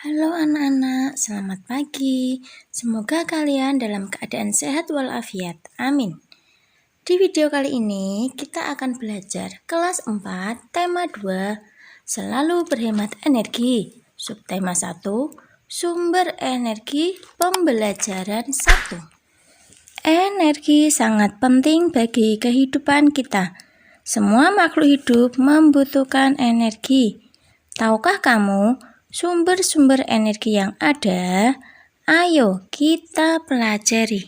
Halo anak-anak, selamat pagi. Semoga kalian dalam keadaan sehat walafiat. Amin. Di video kali ini kita akan belajar kelas 4, tema 2, selalu berhemat energi. Subtema 1, sumber energi pembelajaran 1. Energi sangat penting bagi kehidupan kita. Semua makhluk hidup membutuhkan energi. Tahukah kamu sumber-sumber energi yang ada? Ayo kita pelajari.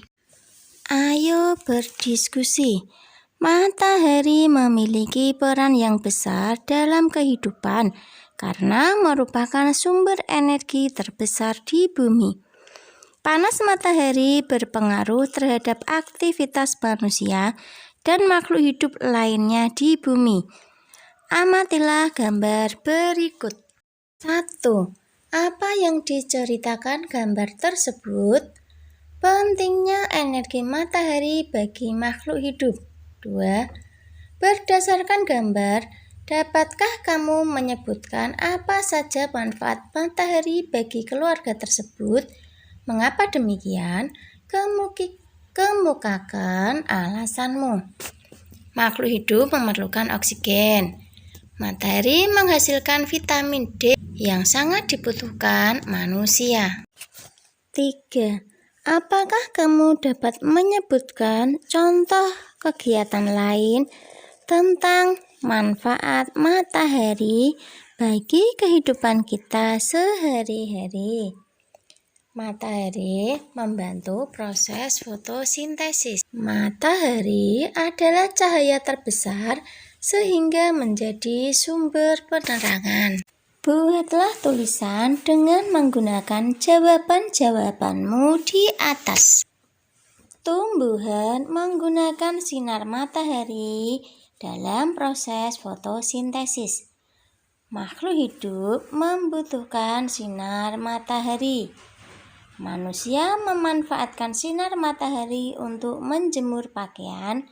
Ayo berdiskusi. Matahari memiliki peran yang besar dalam kehidupan karena merupakan sumber energi terbesar di bumi. Panas matahari berpengaruh terhadap aktivitas manusia dan makhluk hidup lainnya di bumi. Amatilah gambar berikut. 1. Apa yang diceritakan gambar tersebut? Pentingnya energi matahari bagi makhluk hidup. 2. Berdasarkan gambar, dapatkah kamu menyebutkan apa saja manfaat matahari bagi keluarga tersebut? Mengapa demikian? Kemukakan alasanmu. Makhluk hidup memerlukan oksigen. Matahari menghasilkan vitamin D yang sangat dibutuhkan manusia. 3. Apakah kamu dapat menyebutkan contoh kegiatan lain tentang manfaat matahari bagi kehidupan kita sehari-hari? Matahari membantu proses fotosintesis. Matahari adalah cahaya terbesar sehingga menjadi sumber penerangan. Buatlah tulisan dengan menggunakan jawaban-jawabanmu di atas. Tumbuhan menggunakan sinar matahari dalam proses fotosintesis. Makhluk hidup membutuhkan sinar matahari. Manusia memanfaatkan sinar matahari untuk menjemur pakaian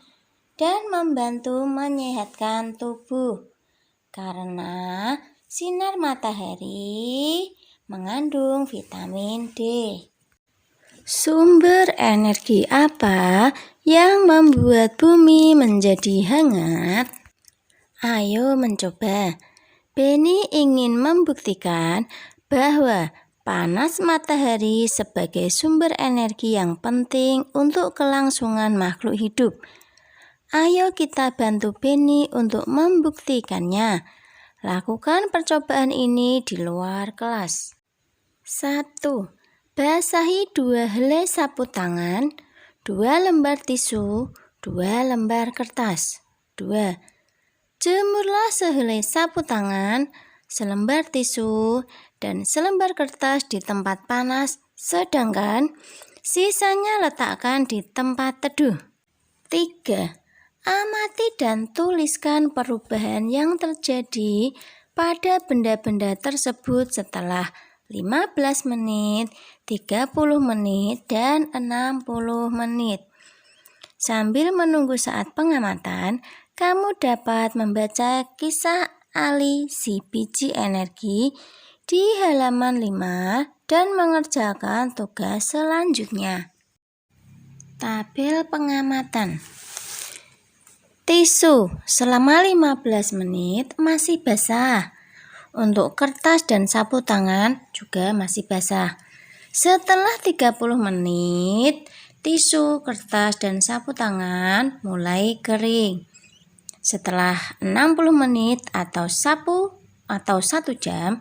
dan membantu menyehatkan tubuh. Karena sinar matahari mengandung vitamin D. Sumber energi apa yang membuat bumi menjadi hangat? Ayo mencoba. Benny ingin membuktikan bahwa panas matahari sebagai sumber energi yang penting untuk kelangsungan makhluk hidup. Ayo kita bantu Benny untuk membuktikannya. Lakukan percobaan ini di luar kelas. 1. Basahi 2 helai sapu tangan, 2 lembar tisu, 2 lembar kertas. 2. Jemurlah sehelai sapu tangan, selembar tisu, dan selembar kertas di tempat panas, sedangkan sisanya letakkan di tempat teduh. 3. Amati dan tuliskan perubahan yang terjadi pada benda-benda tersebut setelah 15 menit, 30 menit, dan 60 menit. Sambil menunggu saat pengamatan, kamu dapat membaca kisah Ali si biji energi di halaman 5 dan mengerjakan tugas selanjutnya. Tabel pengamatan. Tisu selama 15 menit masih basah. Untuk kertas dan sapu tangan juga masih basah. Setelah 30 menit, tisu, kertas, dan sapu tangan mulai kering. Setelah 60 menit atau 1 jam,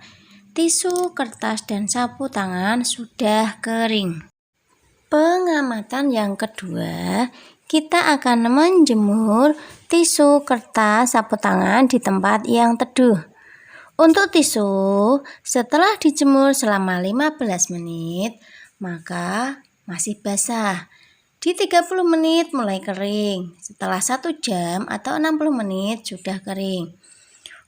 tisu, kertas, dan sapu tangan sudah kering. Pengamatan yang kedua, kita akan menjemur tisu, kertas, sapu tangan di tempat yang teduh. Untuk tisu, setelah dijemur selama 15 menit, maka masih basah. Di 30 menit mulai kering. Setelah 1 jam atau 60 menit sudah kering.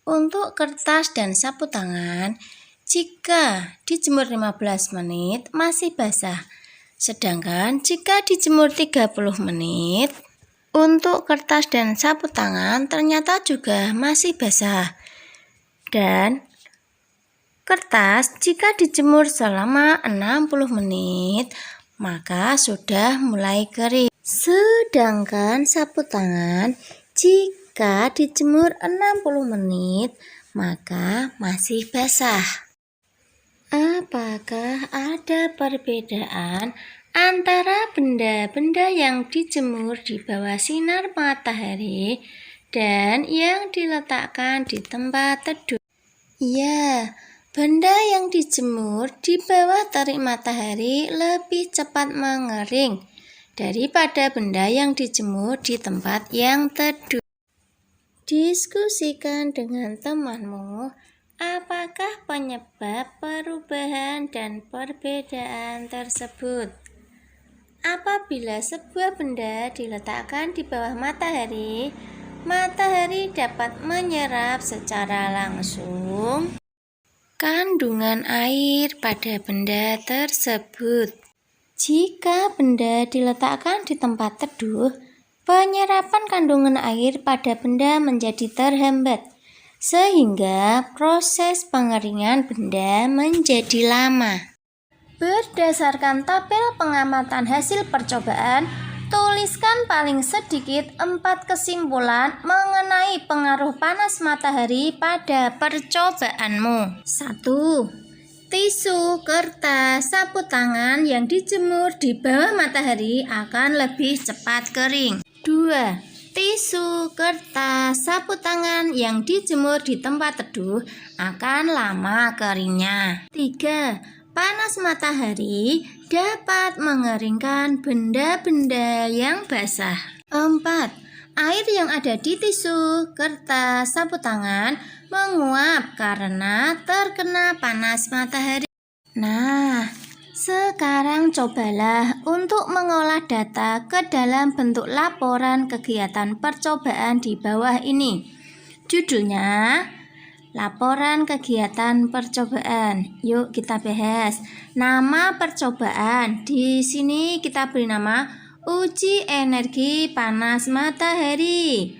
Untuk kertas dan sapu tangan, jika dijemur 15 menit masih basah. Sedangkan jika dijemur 30 menit, untuk kertas dan sapu tangan ternyata juga masih basah. Dan Kertas jika dijemur selama 60 menit, maka sudah mulai kering. Sedangkan sapu tangan jika dijemur 60 menit, maka masih basah. Apakah ada perbedaan antara benda-benda yang dijemur di bawah sinar matahari dan yang diletakkan di tempat teduh? Ya, benda yang dijemur di bawah terik matahari lebih cepat mengering daripada benda yang dijemur di tempat yang teduh. Diskusikan dengan temanmu, apakah penyebab perubahan dan perbedaan tersebut? Apabila sebuah benda diletakkan di bawah matahari, matahari dapat menyerap secara langsung kandungan air pada benda tersebut. Jika benda diletakkan di tempat teduh, penyerapan kandungan air pada benda menjadi terhambat, sehingga proses pengeringan benda menjadi lama. Berdasarkan tabel pengamatan hasil percobaan, tuliskan paling sedikit 4 kesimpulan mengenai pengaruh panas matahari pada percobaanmu. 1. Tisu, kertas, sapu tangan yang dijemur di bawah matahari akan lebih cepat kering. 2. Tisu, kertas, sapu tangan yang dijemur di tempat teduh akan lama keringnya. 3. Panas matahari dapat mengeringkan benda-benda yang basah. 4. Air yang ada di tisu, kertas, sapu tangan menguap karena terkena panas matahari. Nah, sekarang cobalah untuk mengolah data ke dalam bentuk laporan kegiatan percobaan di bawah ini. Judulnya, laporan kegiatan percobaan. Yuk kita bahas. Nama percobaan. Di sini kita beri nama uji energi panas matahari.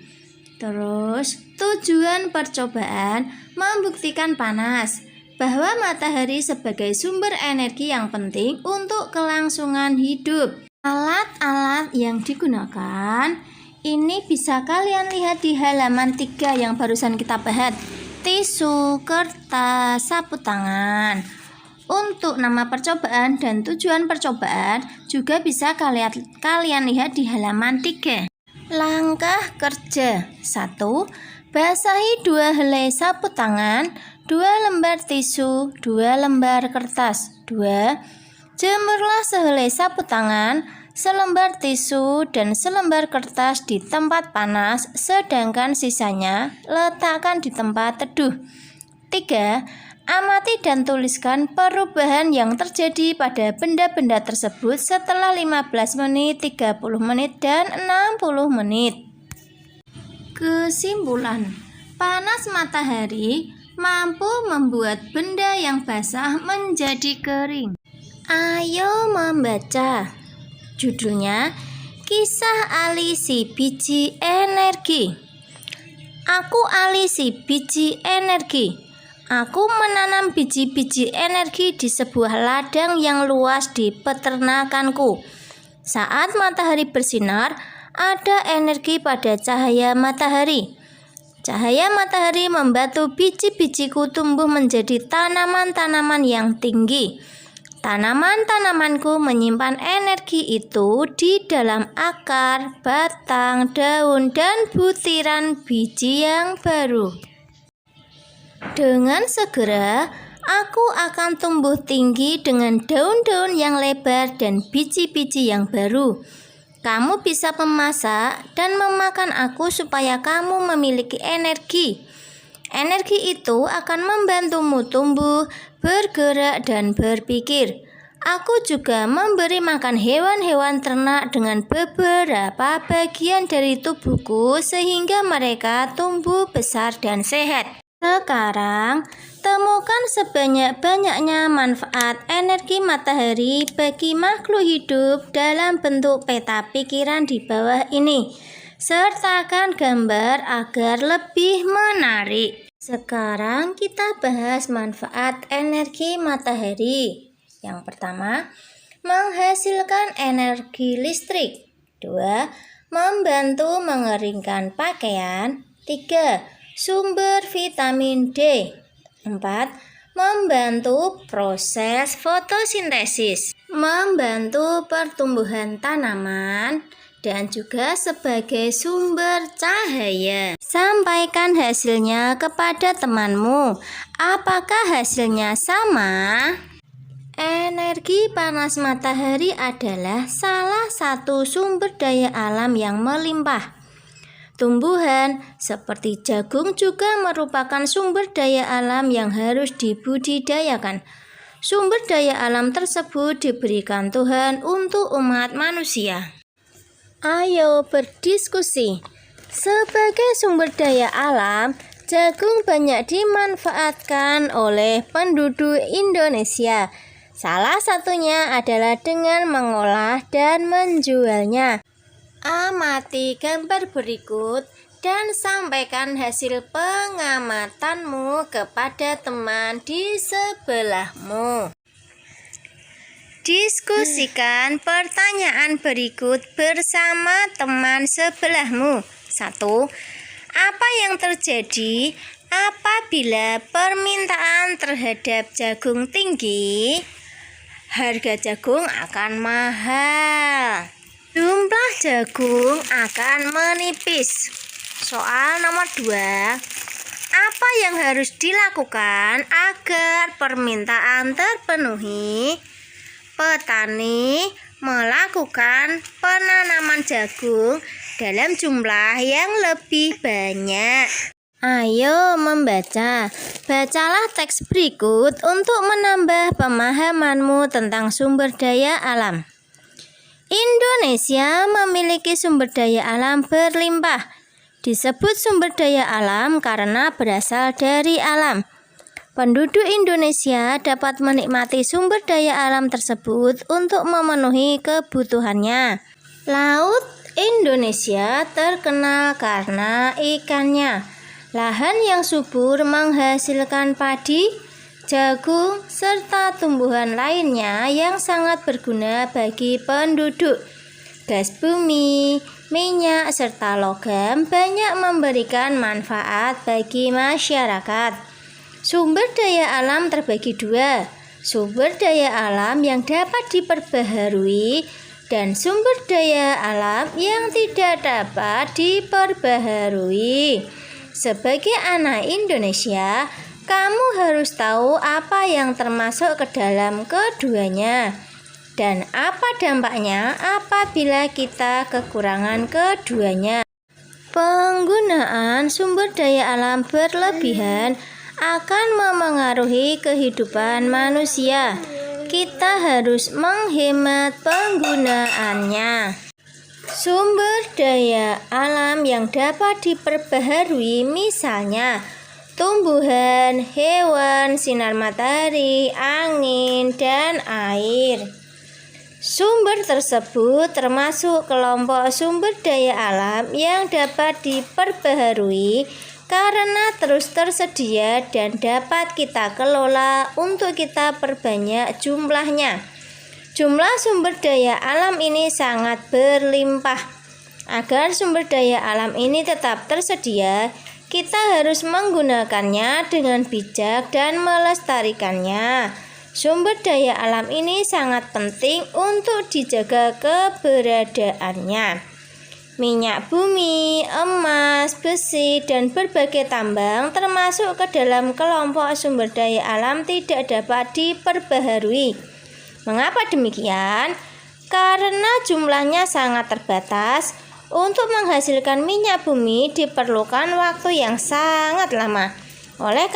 Terus, tujuan percobaan membuktikan panas, bahwa matahari sebagai sumber energi yang penting untuk kelangsungan hidup. Alat-alat yang digunakan ini bisa kalian lihat di halaman 3 yang barusan kita bahas. Tisu, kertas, sapu tangan. Untuk nama percobaan dan tujuan percobaan juga bisa kalian lihat di halaman 3. Langkah kerja. 1. Basahi 2 helai sapu tangan, 2 lembar tisu, 2 lembar kertas. 2. Jemurlah sehelai sapu tangan, selembar tisu, dan selembar kertas di tempat panas, sedangkan sisanya letakkan di tempat teduh. 3. Amati dan tuliskan perubahan yang terjadi pada benda-benda tersebut setelah 15 menit, 30 menit, dan 60 menit. Kesimpulan, panas matahari mampu membuat benda yang basah menjadi kering. Ayo membaca. Judulnya, Kisah Ali si biji energi. Aku Ali si biji energi. Aku menanam biji-biji energi di sebuah ladang yang luas di peternakanku. Saat matahari bersinar, ada energi pada cahaya matahari. Cahaya matahari membantu biji-bijiku tumbuh menjadi tanaman-tanaman yang tinggi. Tanaman-tanamanku menyimpan energi itu di dalam akar, batang, daun, dan butiran biji yang baru. Dengan segera, aku akan tumbuh tinggi dengan daun-daun yang lebar dan biji-biji yang baru. Kamu bisa memasak dan memakan aku supaya kamu memiliki energi. Energi itu akan membantumu tumbuh, bergerak, dan berpikir. Aku juga memberi makan hewan-hewan ternak dengan beberapa bagian dari tubuhku sehingga mereka tumbuh besar dan sehat. Sekarang, temukan sebanyak-banyaknya manfaat energi matahari bagi makhluk hidup dalam bentuk peta pikiran di bawah ini. Sertakan gambar agar lebih menarik. Sekarang kita bahas manfaat energi matahari. Yang pertama, menghasilkan energi listrik. 2. Membantu mengeringkan pakaian. 3. Sumber vitamin D. 4. Membantu proses fotosintesis, membantu pertumbuhan tanaman, dan juga sebagai sumber cahaya. Sampaikan hasilnya kepada temanmu. Apakah hasilnya sama? Energi panas matahari adalah salah satu sumber daya alam yang melimpah. Tumbuhan seperti jagung juga merupakan sumber daya alam yang harus dibudidayakan. Sumber daya alam tersebut diberikan Tuhan untuk umat manusia. Ayo berdiskusi. Sebagai sumber daya alam, jagung banyak dimanfaatkan oleh penduduk Indonesia. Salah satunya adalah dengan mengolah dan menjualnya. Amati gambar berikut dan sampaikan hasil pengamatanmu kepada teman di sebelahmu. Diskusikan pertanyaan berikut bersama teman sebelahmu. 1. Apa yang terjadi apabila permintaan terhadap jagung tinggi? Harga jagung akan mahal. Jumlah jagung akan menipis. Soal nomor 2. Apa yang harus dilakukan agar permintaan terpenuhi? Petani melakukan penanaman jagung dalam jumlah yang lebih banyak. Ayo membaca. Bacalah teks berikut untuk menambah pemahamanmu tentang sumber daya alam. Indonesia memiliki sumber daya alam berlimpah. Disebut sumber daya alam karena berasal dari alam. Penduduk Indonesia dapat menikmati sumber daya alam tersebut untuk memenuhi kebutuhannya. Laut Indonesia terkenal karena ikannya. Lahan yang subur menghasilkan padi, jagung, serta tumbuhan lainnya yang sangat berguna bagi penduduk. Gas bumi, minyak, serta logam banyak memberikan manfaat bagi masyarakat. Sumber daya alam terbagi 2, sumber daya alam yang dapat diperbaharui dan sumber daya alam yang tidak dapat diperbaharui. Sebagai anak Indonesia, kamu harus tahu apa yang termasuk ke dalam keduanya dan apa dampaknya apabila kita kekurangan keduanya. Penggunaan sumber daya alam berlebihan akan memengaruhi kehidupan manusia. Kita harus menghemat penggunaannya. Sumber daya alam yang dapat diperbaharui misalnya tumbuhan, hewan, sinar matahari, angin, dan air. Sumber tersebut termasuk kelompok sumber daya alam yang dapat diperbaharui karena terus tersedia dan dapat kita kelola untuk kita perbanyak jumlahnya. Jumlah sumber daya alam ini sangat berlimpah. Agar sumber daya alam ini tetap tersedia, kita harus menggunakannya dengan bijak dan melestarikannya. Sumber daya alam ini sangat penting untuk dijaga keberadaannya. Minyak bumi, emas, besi, dan berbagai tambang termasuk ke dalam kelompok sumber daya alam tidak dapat diperbaharui. Mengapa demikian? Karena jumlahnya sangat terbatas. Untuk menghasilkan minyak bumi diperlukan waktu yang sangat lama. Oleh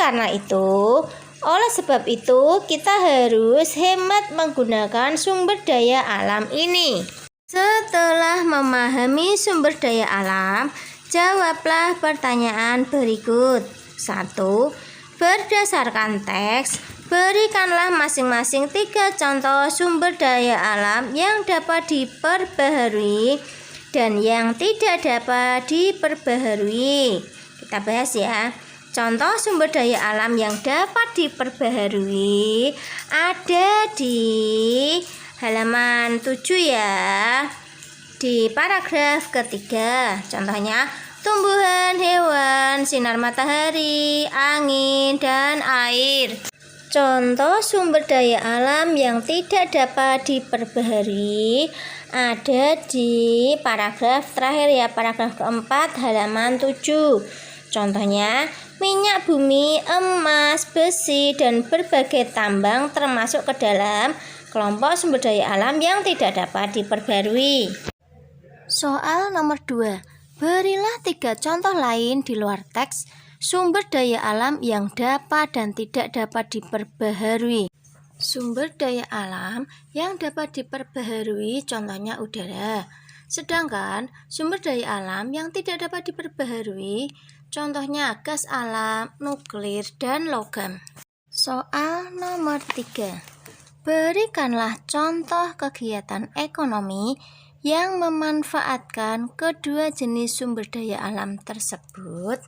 sebab itu, kita harus hemat menggunakan sumber daya alam ini. Setelah memahami sumber daya alam, jawablah pertanyaan berikut. 1. Berdasarkan teks, berikanlah masing-masing 3 contoh sumber daya alam yang dapat diperbaharui dan yang tidak dapat diperbaharui. Kita bahas ya. Contoh sumber daya alam yang dapat diperbaharui ada di halaman 7 ya. Di paragraf ketiga, contohnya tumbuhan, hewan, sinar matahari, angin, dan air. Contoh sumber daya alam yang tidak dapat diperbaharui ada di paragraf terakhir ya, paragraf keempat halaman 7. Contohnya minyak bumi, emas, besi, dan berbagai tambang termasuk ke dalam kelompok sumber daya alam yang tidak dapat diperbarui. Soal nomor 2. Berilah 3 contoh lain di luar teks sumber daya alam yang dapat dan tidak dapat diperbaharui. Sumber daya alam yang dapat diperbaharui contohnya udara. Sedangkan sumber daya alam yang tidak dapat diperbaharui contohnya gas alam, nuklir, dan logam. Soal nomor 3. Berikanlah contoh kegiatan ekonomi yang memanfaatkan kedua jenis sumber daya alam tersebut.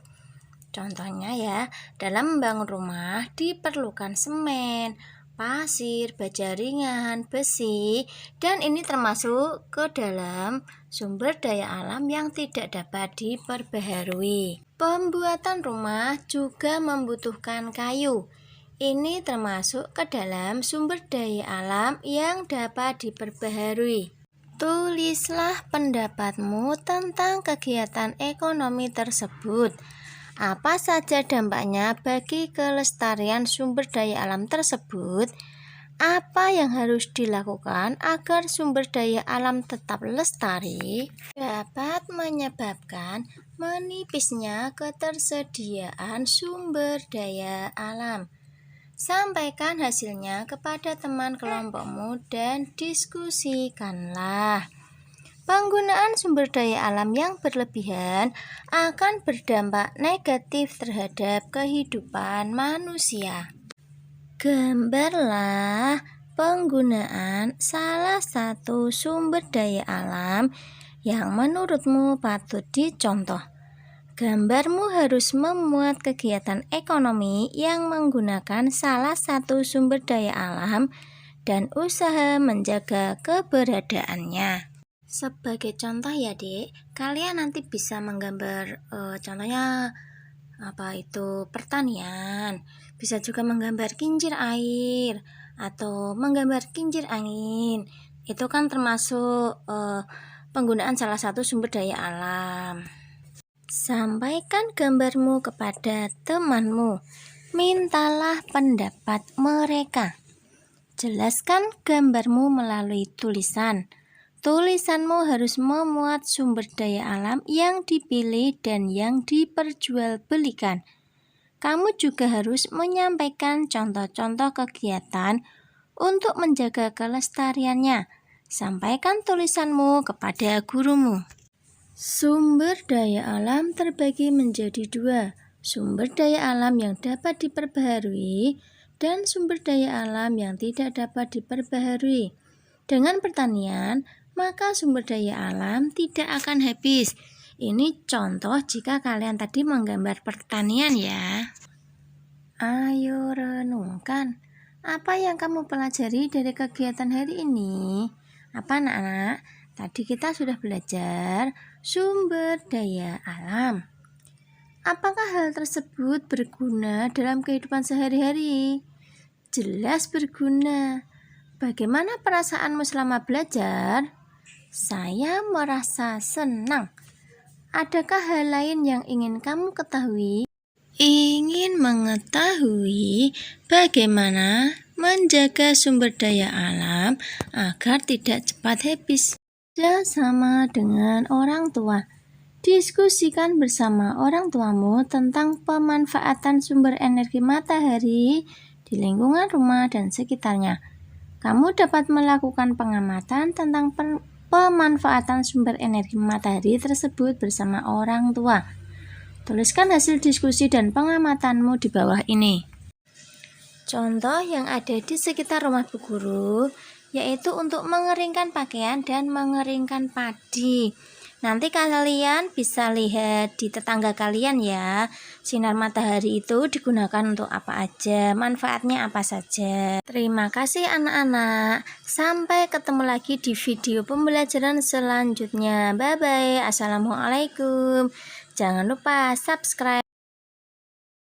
Contohnya ya, dalam membangun rumah diperlukan semen, pasir, baja ringan, besi, dan ini termasuk ke dalam sumber daya alam yang tidak dapat diperbaharui. Pembuatan rumah juga membutuhkan kayu. Ini termasuk ke dalam sumber daya alam yang dapat diperbaharui. Tulislah pendapatmu tentang kegiatan ekonomi tersebut. Apa saja dampaknya bagi kelestarian sumber daya alam tersebut? Apa yang harus dilakukan agar sumber daya alam tetap lestari? Dapat menyebabkan menipisnya ketersediaan sumber daya alam. Sampaikan hasilnya kepada teman kelompokmu dan diskusikanlah. Penggunaan sumber daya alam yang berlebihan akan berdampak negatif terhadap kehidupan manusia. Gambarlah penggunaan salah satu sumber daya alam yang menurutmu patut dicontoh. Gambarmu harus memuat kegiatan ekonomi yang menggunakan salah satu sumber daya alam dan usaha menjaga keberadaannya. Sebagai contoh ya Dek, kalian nanti bisa menggambar contohnya apa itu pertanian, bisa juga menggambar kincir air atau menggambar kincir angin. Itu kan termasuk penggunaan salah satu sumber daya alam. Sampaikan gambarmu kepada temanmu, mintalah pendapat mereka. Jelaskan gambarmu melalui tulisan. Tulisanmu harus memuat sumber daya alam yang dipilih dan yang diperjualbelikan. Kamu juga harus menyampaikan contoh-contoh kegiatan untuk menjaga kelestariannya. Sampaikan tulisanmu kepada gurumu. Sumber daya alam terbagi menjadi 2, sumber daya alam yang dapat diperbaharui dan sumber daya alam yang tidak dapat diperbaharui. Dengan pertanian, maka sumber daya alam tidak akan habis. Ini contoh jika kalian tadi menggambar pertanian ya. Ayo renungkan, apa yang kamu pelajari dari kegiatan hari ini? Apa anak-anak? Tadi kita sudah belajar sumber daya alam. Apakah hal tersebut berguna dalam kehidupan sehari-hari? Jelas berguna. Bagaimana perasaanmu selama belajar? Saya merasa senang. Adakah hal lain yang ingin kamu ketahui? Ingin mengetahui bagaimana menjaga sumber daya alam agar tidak cepat habis. Sama dengan orang tua. Diskusikan bersama orang tuamu tentang pemanfaatan sumber energi matahari di lingkungan rumah dan sekitarnya. Kamu dapat melakukan pengamatan tentang pemanfaatan sumber energi matahari tersebut bersama orang tua. Tuliskan hasil diskusi dan pengamatanmu di bawah ini. Contoh yang ada di sekitar rumah Bu Guru yaitu untuk mengeringkan pakaian dan mengeringkan padi. Nanti kalian bisa lihat di tetangga kalian ya, sinar matahari itu digunakan untuk apa aja, manfaatnya apa saja. Terima kasih anak-anak. Sampai ketemu lagi di video pembelajaran selanjutnya. Bye-bye. Assalamualaikum. Jangan lupa subscribe.